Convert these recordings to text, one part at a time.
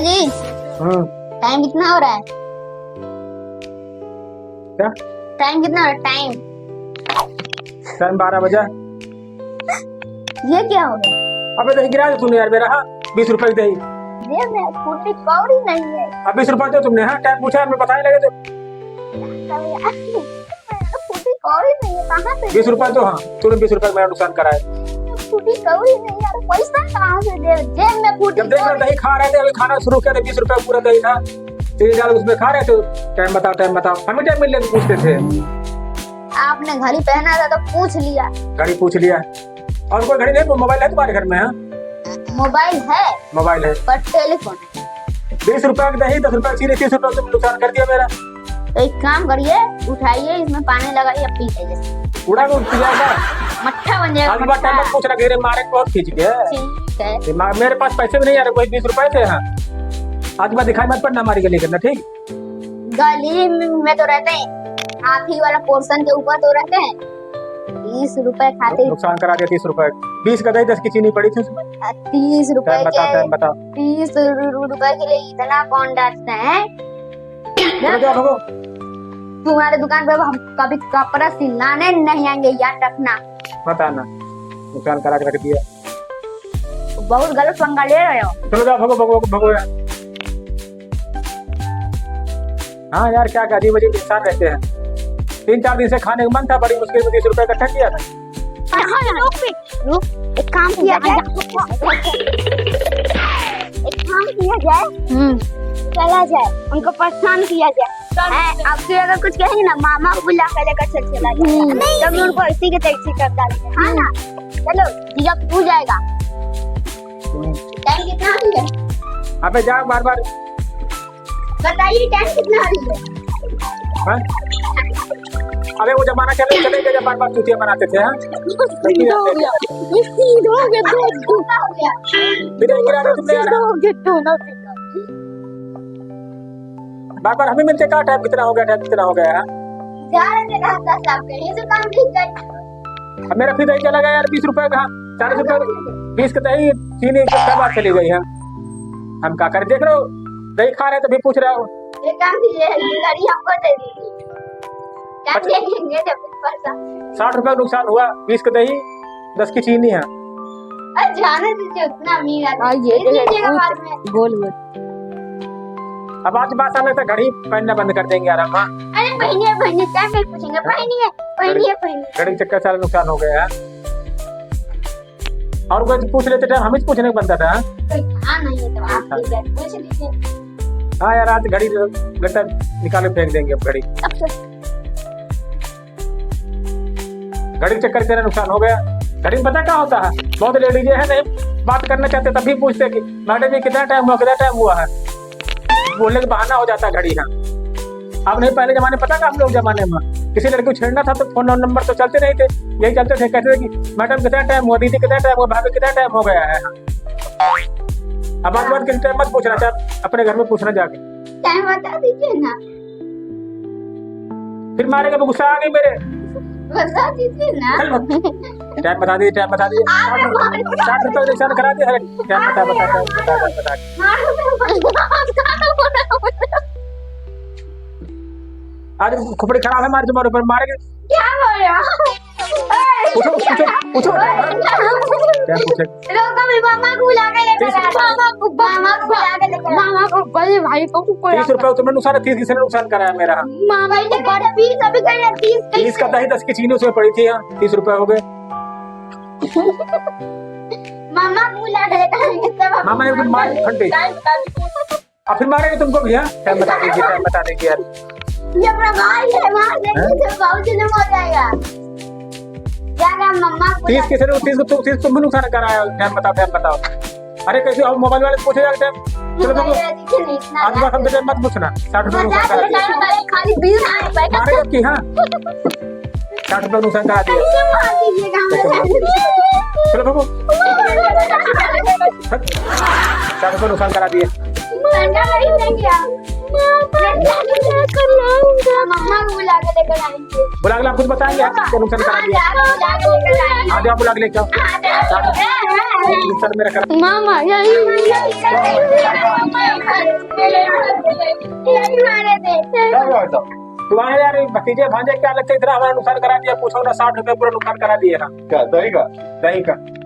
जी time कितना हो रहा है? क्या टाइम कितना हो रहा है? टाइम टाइम 12 बजा। ये क्या हो गया? अबे दही गिरा दो तूने यार मेरा। हाँ 20 रुपए की दही। ये मैं फूटी कौड़ी नहीं है। अब 20 रुपए दो तुमने। हाँ टाइम पूछा मैं बताने लगे तो फूटी कौड़ी नहीं है, कहाँ से 20 रुपए दो। हाँ तूने 20 रुपए मेरा नुकसान करा है। फूटी कौड़ी नहीं यार, पैसा कहाँ से दे? जेब में फूटी जब देख रहे दही खा रहे थे, अभी खाना शुरू किया था, 20 रुपए पूरा दही था, 3 उसमें खा रहे थे। टाइम बताओ हमें टाइम मिलने को पूछते थे। आपने घड़ी पहना था तो पूछ लिया। घड़ी पूछ लिया और कोई घड़ी नहीं? मोबाइल है तुम्हारे घर में? हाँ मोबाइल है पर टेलीफोन है। 20 रुपए की दही, 10 रुपए चीनी, 30 रुपए तुम नुकसान कर दिया मेरा। तो एक काम करिए, उठाइए, इसमें पानी लगाइए, पी लीजिए। उड़ा को पी जाएगा, मट्ठा बन जाएगा। अगली बार टाइम मत पूछना, घेरे मारे बहुत खींच गया। ठीक है। दिमाग मेरे पास पैसे भी नहीं आ रहे, वही 20 रुपए थे। हाँ आज बार दिखाई मत पड़ना हमारी गली करना, ठीक? गली में तो रहते हैं, हाथी वाला पोर्शन के ऊपर तो रहते हैं। 20 रुपए खाते नुकसान करा दिया। 30 रुपए 20 का दही, 10 की चीनी पड़ी थी उसमें। 30 रुपए के बताओ 30 रुपए के लिए इतना कौन डांटते हैं? भगो। तुम्हारे दुकान पे हम कभी कपड़ा सिलाने नहीं आएंगे, याद रखना। बताना नुकसान करा के रख दिया। बहुत गलत पंगा ले रहे हो। चलो जाओ, भगो यार। हाँ यार क्या अजीब अजीब इंसान रहते हैं। 3-4 दिन से खाने का मन था, बड़ी मुश्किल में 30 रुपए इकट्ठा किया था। एक काम किया जाए, चला जाए, उनको परेशान किया जाए। अब फिर अगर कुछ कहेंगे ना, मामा को बुला कर लेकर चला जाए, तब उनको इसी के टैक्सी कर डालेंगे। हाँ ना, चलो जब तू जाएगा। टाइम कितना हो गया? अबे जाओ बार बताइए टाइम कितना हो गया? हाँ? अबे वो जमाना चलेगा जब बार चूतिया बनाते थे। हाँ बार हमें मिलते कहा टाइम कितना हो गया? अब मेरा फिर दही चला गया यार 20 रुपए का। 40 रुपए 20 का दही, चीनी क्या बात चली गई है। हम क्या करें? देख रहे हो दही खा रहे तभी पूछ रहे हो। 60 रुपए नुकसान हुआ। 20 का दही, 10 की चीनी है। जाने दीजिए, उतना अमीर आदमी बोल। अब आज बात सामने से घड़ी पहनना बंद कर देंगे यार हम। अरे पहनिए क्या पूछेंगे? पहनिए घड़ी चक्कर सारा नुकसान हो गया है। और कोई पूछ लेते थे, हम ही पूछने को बनता था। हाँ यार आज घड़ी गट्टा निकाले फेंक देंगे। अब घड़ी चक्कर से नुकसान हो गया। घड़ी में पता क्या होता है, बहुत लेडीज है नहीं बात करना चाहते तभी पूछते कि मैडम जी कितना टाइम हुआ है, बोलने का बहाना हो जाता है घड़ी। हाँ अब नहीं, पहले जमाने पता था हम लोग जमाने में किसी लड़की को छेड़ना था तो फोन नंबर तो चलते नहीं थे, यही चलते थे। कहते थे कि मैडम कितना टाइम हुआ, दीदी कितना टाइम हुआ, भाभी कितना टाइम हो गया है। अब आज बात किसी टाइम मत पूछना, चाहे अपने घर में पूछना जाके। टाइम बता दीजिए ना। फिर मारेगा तो गुस्सा आ गई मेरे। बता दीजिए ना। टाइम बता दीजिए। 60 रुपए नुकसान करा दिया। टाइम बता। आज खोपड़ी खराब है, मारे तुम्हारे ऊपर मारेंगे। क्या बोल रहे हो? पूछो क्या पूछे? मामा को बुला के लेकर मामा को बड़े भाई को 30 रुपए तुमने नुकसान, 30 किसने नुकसान कराया मेरा? मामा ने बड़े 20 अभी कर 30 का दही, 10 की चीनी उसमें पड़ी थी। 30 रुपए हो गए। मामा को बुला के लेकर मामा ने मार फटे। अब फिर मारेंगे तुमको भैया। टाइम बता दीजिए यार। ये अपना भाई है, मार देंगे तो बहुत दिन हो जाएगा। क्या मम्मा को 30 किसने 30 तुम नुकसान कराया? टाइम बताओ। अरे कैसे और मोबाइल वाले पूछे जाते हैं। चलो आज बात हम मत पूछना। 60 रुपए नुकसान करा दिया। खाली 20 रुपए मारेगा कि? हाँ 60 रुपए नुकसान करा दिया। चलो भगो। 60 रुपए नुकसान करा दिए। मम्मा को बुला के लेकर आएंगे। बुला के आप खुद बताएंगे आपको नुकसान करा दिया। आगे आप बुला के लेके आओ। नुकसान मेरा करा। मामा यही मारे थे। तुम्हारे यार भतीजे भांजे क्या लगता है इतना हमारा नुकसान करा दिया। पूछो ना 60 रुपए पूरा नुकसान करा दिया ना। क्या दही का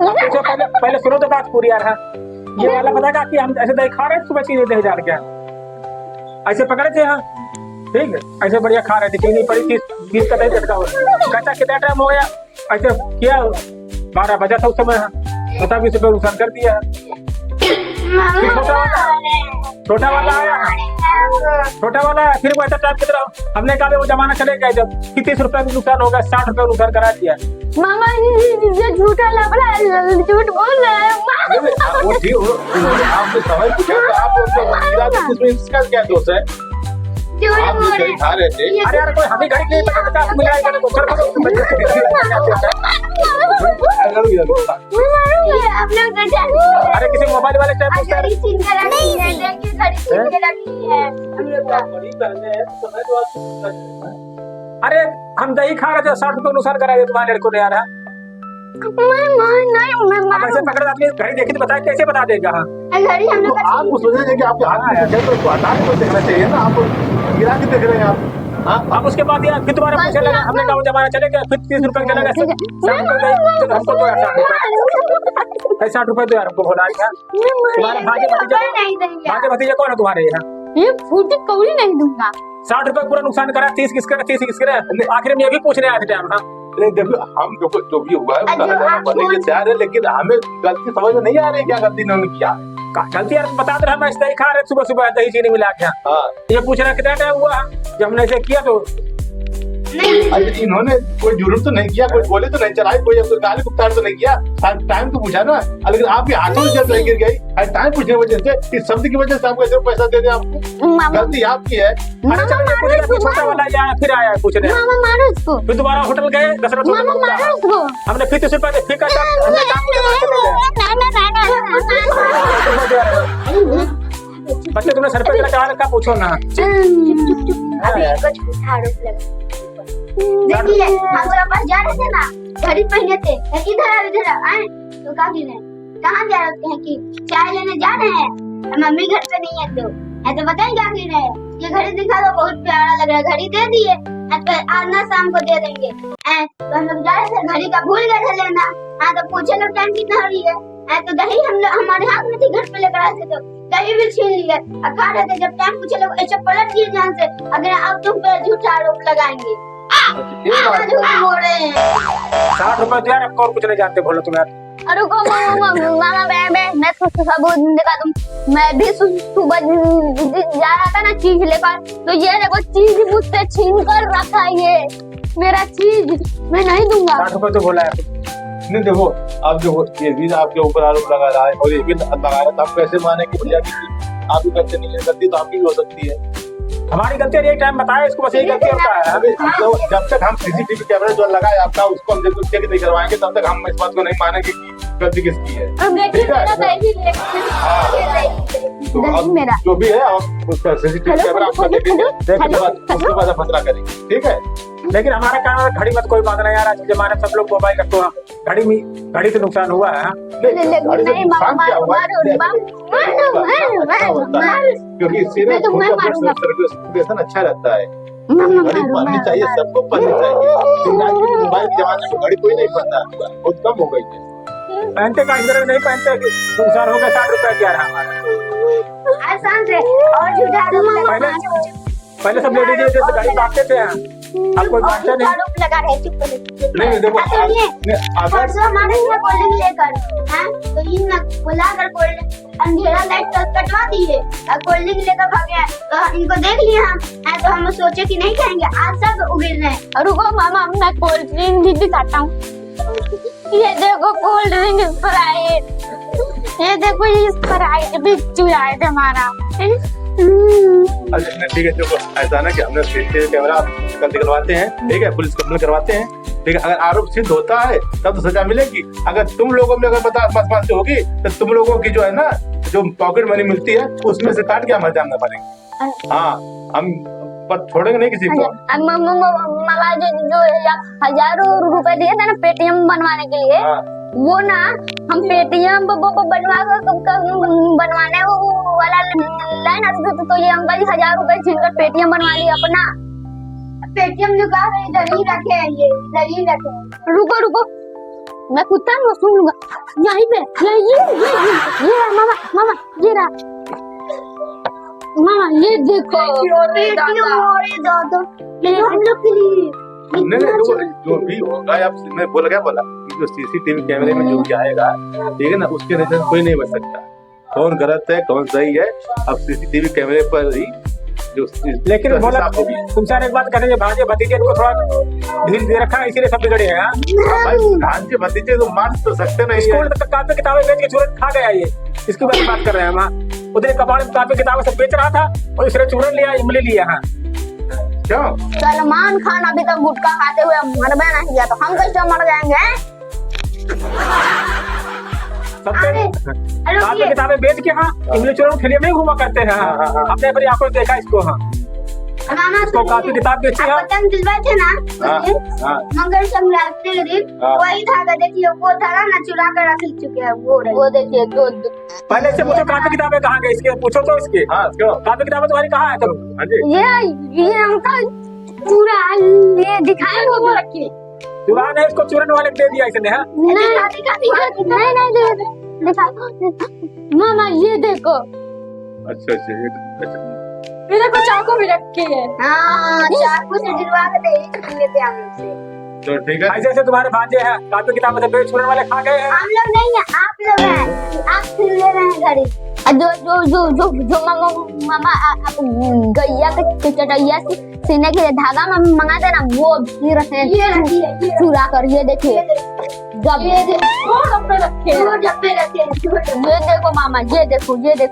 पूछो पहले सुनो तो बात पूरी यार। ये वाला बताएगा कि हम ऐसे दही खा रहे हैं सुबह चीनी 10,000 क्या ऐसे पकड़े थे। हाँ ठीक है ऐसे बढ़िया खा रहे थे चीनी पड़ी 30 का दही झटका हुआ। कहता कितना टाइम हो गया ऐसे किया 12 बजा था उस समय। बता 20 रुपये नुकसान कर दिया। छोटा वाला आया फिर वो ऐसा टाइम कितना हमने कहा वो जमाना चले गए जब 30 रुपए में नुकसान होगा 60 रुपए नुकसान करा दिया। मामा ये झूठा लफड़ा है, झूठ बोल रहे हैं। वो ठीक आपने समझ पूछा तो आप उसको इसका क्या दोष है। आप जो दही खा रहे थे। अरे यार कोई हमें गाड़ी नहीं पता आप मिलाएगा ना तो अरे किसी मोबाइल वाले टाइप पूछता अरे हम दही खा रहे थे 60 रुपए नुकसान करा दिया तुम्हारे लड़कों ने यार। ऐसे पकड़ आदमी घड़ी देखी तो बताया कैसे बता देगा। घड़ी हम लोग आपको सोचना चाहिए कि आपके हाथ में है तो उसको हटा के देखना चाहिए ना। आप गिरा के देख रहे हैं आप। अब उसके बाद यार फिर तुम्हारा पूछने लगा हमने कहा वो जमाना चले गया फिर 30 रुपए चला गया 60 रुपए हमको तो 60 रुपए दो यार हमको बोला तुम्हारा भागे भतीजे कौन है तुम्हारे यहाँ। ये फूटी कौड़ी नहीं दूंगा। 60 रुपए पूरा नुकसान करा 30 किसका 30 किसका। आखिर में ये भी पूछने आए थे टाइम। हाँ नहीं देखो हम जो भी हुआ है बनने के तैयार है लेकिन हमें गलती समझ में नहीं आ रही क्या गलती इन्होंने किया। गलती यार बता दे हम दही खा रहे सुबह सुबह दही चीनी मिला के। ये पूछ रहा कितना टाइम हुआ जब हमने ऐसे किया तो अरे इन्होंने कोई जुर्म तो नहीं किया कोई गोली तो नहीं चलाई कोई गाली गुप्तार तो नहीं किया। टाइम तो पूछा ना लेकिन आपके हाथों से जब गिर गई टाइम पूछने की वजह से इस शब्द की वजह से आपको ऐसे पैसा दे दे आपको गलती आपकी है। छोटा वाला यहाँ फिर आया पूछने फिर दोबारा होटल गए 10 रुपए हमने फिर 30 रुपए फिर बच्चे तुमने सर पे क्या रखा पूछो ना। देखिए हम लोग पास जा रहे थे ना घड़ी पहने थे इधर आए तो कहाँ जा रहे हैं कि चाय लेने जा रहे हैं मम्मी घर पे नहीं है तो बताएं क्या कह रहे हैं। ये घड़ी दिखा दो बहुत प्यारा लग रहा है घड़ी दे दिए तो आज ना शाम को दे देंगे। तो हम लोग जा रहे थे घड़ी का भूल गए थे लेना। तो पूछे लोग टाइम कितना हो रही है तो दही हम लोग हमारे हाथ में थी घर पे लेकर आए थे तो दही भी छीन लिए खा रहे थे। जब टाइम पूछे लोग ऐसे पलट दिए जहाँ से अगर अब तुम पे झूठा आरोप लगाएंगे। 60 रुपए तो यार और कुछ नहीं जानते बोलो तुम यार। अरे मामा मैं सबूत दिखा दूं। मैं भी सुबह जा रहा था ना चीज लेकर तो ये देखो चीज मुझसे छीन कर रखा है ये मेरा चीज मैं नहीं दूंगा। 60 रुपए तो बोला है नहीं देखो आप जो ये भी आपके ऊपर आरोप लगा रहा है और ये भी लगा रहा है तो आप कैसे माने कि भैया आप भी गलती नहीं है गलती तो आपकी भी हो सकती है। हमारी गलती है टाइम बताया इसको बस यही गलती होता है। जब तक हम सीसीटीवी कैमरा जो लगाए आपका उसको हम जब चेक नहीं करवाएंगे तब तक हम इस बात को नहीं मानेंगे कि गलती किसकी है। ठीक है तो अब जो भी है आप उसका सीसीटीवी कैमरा आपका देखेंगे उसके बाद फैसला करेंगे। ठीक है लेकिन हमारा काम है घड़ी मत कोई बात नहीं यार। आज के जमाने सब लोग मोबाइल रखते हैं घड़ी से नुकसान हुआ है क्योंकि इससे सर्कुलेशन अच्छा रहता है। घड़ी पहननी चाहिए सबको पहननी चाहिए। मोबाइल के जमाने में घड़ी कोई नहीं पहनता बहुत कम हो गई है। पहनते का इधर नहीं पहनते नुकसान हो गया 60 रुपए क्या रहा हमारा। आसान से और झूठा पहले सब लेडीज जैसे गाड़ी बांटते थे अब कोई बांटता नहीं। आरोप लगा रहे नहीं देखो परसों हमारे यहाँ कोल्ड ड्रिंक लेकर हैं तो इन बुलाकर कोल्ड अंधेरा लाइट कटवा दिए और कोल्ड ड्रिंक लेकर भाग गए तो इनको देख लिया हम तो हम सोचे कि नहीं खाएंगे आज सब उगिर रहे। रुको मामा मैं कोल्ड ड्रिंक भी दिखाता हूँ। ये देखो कोल्ड ड्रिंक स्प्राइट ये देखो ये स्प्राइट भी चुराए थे हमारा। अच्छा ठीक है देखो ऐसा ना कि हमने सीसीटीवी कैमरा कल निकलवाते हैं। ठीक है पुलिस कंप्लेन करवाते हैं। ठीक है अगर आरोप सिद्ध होता है तब तो सजा मिलेगी। अगर तुम लोगों में अगर बदमाशी होगी तो तुम लोगों की जो है ना जो पॉकेट मनी मिलती है उसमें से काट के हमें जानना पड़ेगा। हाँ हम पर छोड़ेंगे नहीं किसी को। मामा जो हजारों रुपए दिए थे ना पेटीएम बनवाने के लिए, हाँ। वो ना हम पेटीएम बनवाने वाला लाइन आती तो ये अंकल 1000 रुपए छीनकर पेटीएम बनवा लिया अपना। पेटीएम जो कहा इधर ही रखे हैं, ये इधर ही रखे। रुको रुको मैं कुत्ता में सुन लूंगा यहीं पे। ये मामा मामा ये रहा मामा, ये देखो हम लोग के लिए। नहीं जो भी होगा आप मैं बोला क्या बोला कि जो सीसीटीवी कैमरे में जो भी आएगा ठीक है ना उसके नजर कोई नहीं बच सकता। कौन गलत है कौन सही है अब सीसीटीवी कैमरे पर ही जो। लेकिन बोला तुमसे एक बात करेंगे भांजे भतीजे को थोड़ा ढील दे रखा है इसीलिए सब बिगड़े हैं। भांजे भतीजे तो मार तो सकते नहीं है। स्कूल तक कापी किताबें बेच के चूरन खा गया ये, इसकी बात कर रहे हैं हम। उधर कबाड़ में कापी किताबें सब बेच रहा था और इसने चूरन लिया इमली लिया है। क्यों सलमान खान अभी तक गुटखा खाते हुए मर में नहीं गया तो हम कैसे मर जाएंगे? सब कापी किताबें बेच के हाँ इमली चूरन ठेलिया में घुमा करते हैं। हमने अपनी आंखों से देखा इसको। हाँ इसको कापी किताब बेची है। पतंग दिलवाए थे ना मंगल संक्रांति के दिन वही धागा देखिए वो धागा ना चुरा कर रख चुके हैं। वो देखिए पहले से पूछो कापी किताबें कहाँ गई इसके, पूछो तो इसके। हाँ क्यों कापी किताबें तुम्हारी कहाँ है? तुम ये अंकल पूरा ये दिखाए वो रखिए चुरा ने इसको चूरन वाले दे दिया इसने। नहीं मामा ये देखो। अच्छा ये देखो चाकू भी रखे है। हाँ चाकू से दिलवा के दे लेते हम लोग से। तो ठीक है ऐसे ऐसे तुम्हारे भांजे हैं कापी किताबें से बेच चूरन वाले खा गए हैं। हम लोग नहीं है आप लोग हैं, आप फिर ले रहे हैं गाड़ी। जो मामा आप गैया के चटैया सीने के लिए धागा मंगा देना वो भी रखे हैं चुरा कर। ये देखिए ये देखो मामा ये देखो गैया का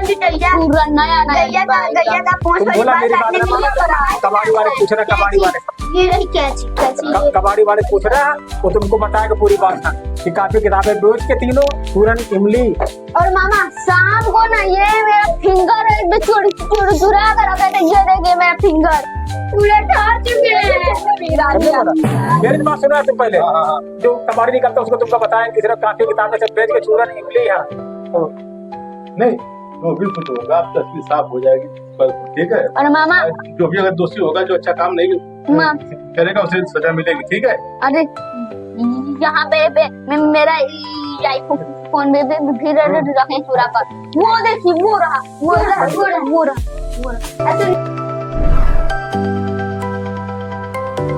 चटैया पूरा नया गैया का पोंछ वाली बात आपने नहीं करा। कबाड़ी वाले पूछ रहे कबाड़ी वाले ये रही कैची कबाड़ी वाले पूछ रहे हैं वो तुमको बताएगा पूरी बात कि कापी किताबें बेच के तीनों चूरन इमली। और मामा शाम को ना ये मेरा फिंगर है चुरा कर रखा था। ये देखिए मेरा फिंगर पूरे ठार चुके हैं। मेरी बात सुना तुम पहले जो कबाड़ी निकलता है उसको तुमको बताया कि सिर्फ कापी किताबें से बेच के चूरन इमली है। नहीं जो भी कुछ होगा आप तस्वीर साफ हो जाएगी ठीक है। और मामा जो भी अगर दोषी होगा जो अच्छा काम नहीं करेगा उसे सजा मिलेगी ठीक है। अरे यहाँ पे मेरा आईफोन में भी रखे चुरा कर। वो देखिए वो रहा।